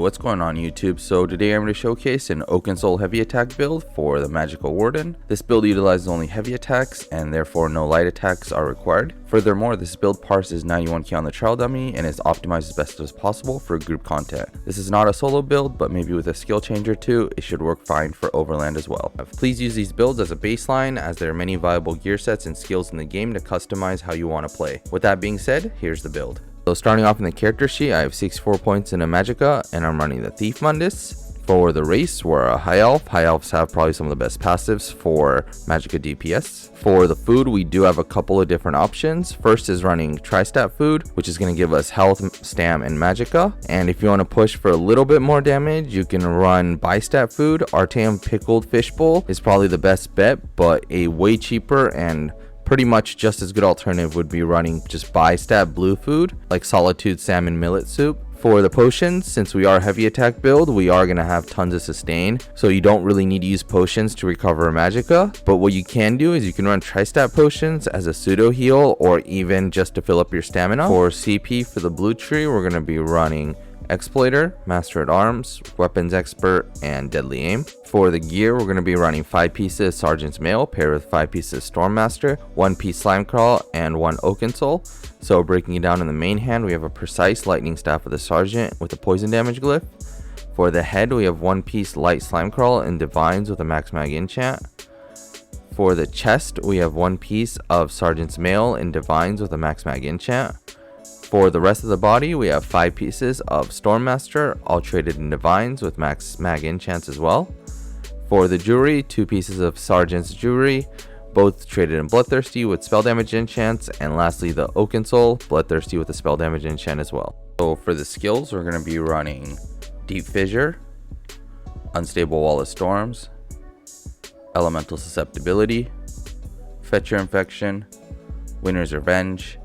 What's going on YouTube? So today I'm going to showcase an Oakensoul heavy attack build for the Magicka Warden. This build utilizes only heavy attacks and therefore no light attacks are required. Furthermore, this build parses 91k on the trial dummy and is optimized as best as possible for group content. This is not a solo build, but maybe with a skill change or two, it should work fine for overland as well. Please use these builds as a baseline, as there are many viable gear sets and skills in the game to customize how you want to play. With that being said, here's the build. So starting off in the character sheet, I have 64 points in a Magicka, and I'm running the Thief Mundus. For the race, we're a High Elf. High Elves have probably some of the best passives for Magicka DPS. For the food, we do have a couple of different options. First is running Tri-Stat food, which is going to give us health, stam, and Magicka. And if you want to push for a little bit more damage, you can run Bi-Stat food. Artem Pickled Fishbowl is probably the best bet, but a way cheaper and pretty much just as good alternative would be running just Bi-Stat blue food like Solitude Salmon Millet Soup. For the potions, since we are a heavy attack build, we are going to have tons of sustain, so you don't really need to use potions to recover a Magicka. But what you can do is you can run Tri-Stat potions as a pseudo heal or even just to fill up your stamina. For CP for the blue tree, we're going to be running Exploiter, Master at Arms, Weapons Expert, and Deadly Aim. For the gear, we're going to be running 5 pieces Sergeant's Mail paired with 5 pieces Stormmaster, 1 piece Slime Crawl, and 1 Oakensoul. So breaking it down in the main hand, we have a precise Lightning Staff of the Sergeant with a poison damage glyph. For the head, we have 1 piece Light Slime Crawl and Divines with a Max Mag enchant. For the chest, we have 1 piece of Sergeant's Mail and Divines with a Max Mag enchant. For the rest of the body, we have 5 pieces of Stormmaster, all traded in Divines with Max Mag enchants as well. For the jewelry, 2 pieces of Sergeant's Jewelry, both traded in Bloodthirsty with spell damage enchants, and lastly the Oakensoul, Bloodthirsty with a spell damage enchant as well. So for the skills, we're going to be running Deep Fissure, Unstable Wall of Storms, Elemental Susceptibility, Fetcher Infection, Winner's Revenge,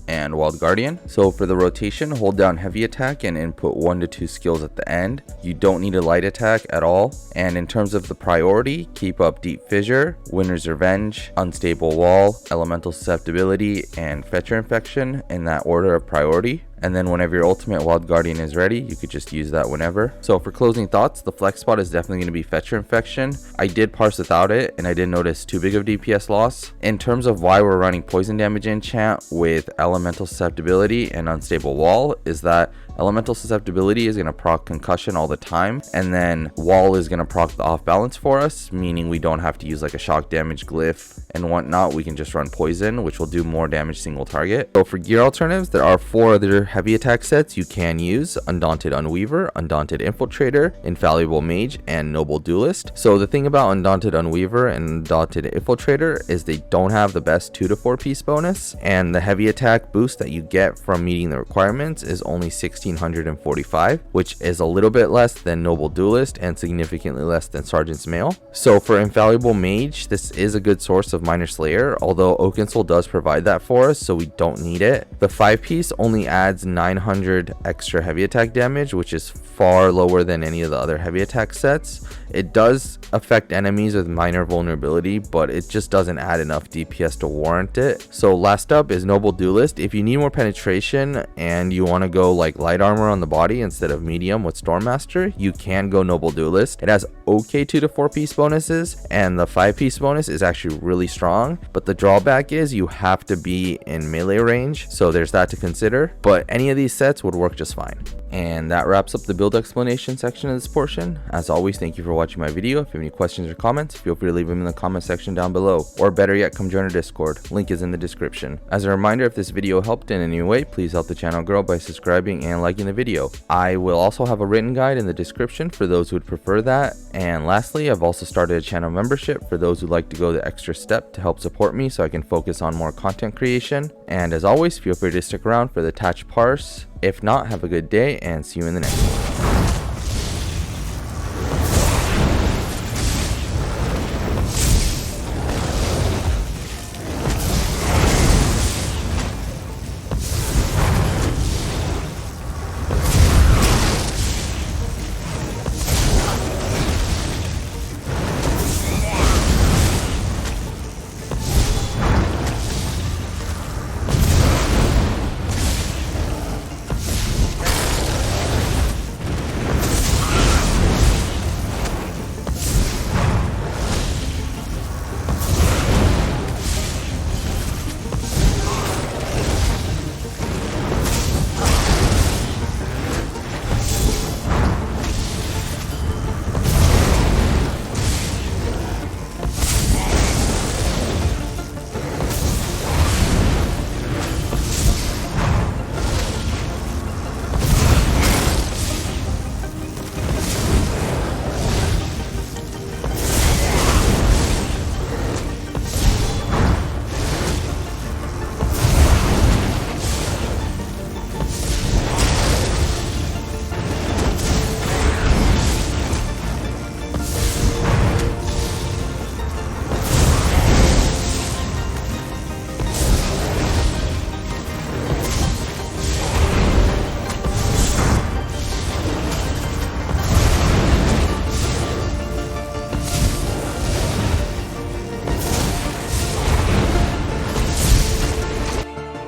and Wild Guardian. So for the rotation, hold down heavy attack and input 1 to 2 skills at the end. You don't need a light attack at all. And in terms of the priority, keep up Deep Fissure, Winner's Revenge, Unstable Wall, Elemental Susceptibility, and Fetcher Infection in that order of priority. And then whenever your ultimate Wild Guardian is ready, you could just use that whenever. So for closing thoughts, the flex spot is definitely going to be Fetcher Infection. I did parse without it, and I didn't notice too big of DPS loss. In terms of why we're running Poison Damage enchant with Elemental Susceptibility and Unstable Wall, is that Elemental Susceptibility is going to proc Concussion all the time, and then Wall is going to proc the off balance for us, meaning we don't have to use like a shock damage glyph and whatnot. We can just run Poison, which will do more damage single target. So for gear alternatives, there are 4 other heavy attack sets you can use: Undaunted Unweaver, Undaunted Infiltrator, Infallible Mage, and Noble Duelist. So the thing about Undaunted Unweaver and Undaunted Infiltrator is they don't have the best 2 to 4 piece bonus, and the heavy attack boost that you get from meeting the requirements is only 1645, which is a little bit less than Noble Duelist and significantly less than Sergeant's Mail. So for Infallible Mage, this is a good source of Minor Slayer, although Oakensoul does provide that for us, so we don't need it. The 5 piece only adds 900 extra heavy attack damage, which is far lower than any of the other heavy attack sets. It does affect enemies with minor vulnerability, but it just doesn't add enough DPS to warrant it. So last up is Noble Duelist. If you need more penetration and you want to go like light armor on the body instead of medium with Stormmaster, you can go Noble Duelist. It has okay 2 to 4 piece bonuses, and the 5 piece bonus is actually really strong, but the drawback is you have to be in melee range, so there's that to consider. But any of these sets would work just fine. And that wraps up the build explanation section of this portion. As always, thank you for watching my video. If you have any questions or comments, feel free to leave them in the comment section down below, or better yet, come join our Discord. Link is in the description. As a reminder, if this video helped in any way, please help the channel grow by subscribing and liking the video. I will also have a written guide in the description for those who would prefer that. And lastly, I've also started a channel membership for those who like to go the extra step to help support me so I can focus on more content creation. And as always, feel free to stick around for the attached parse. If not, have a good day and see you in the next one.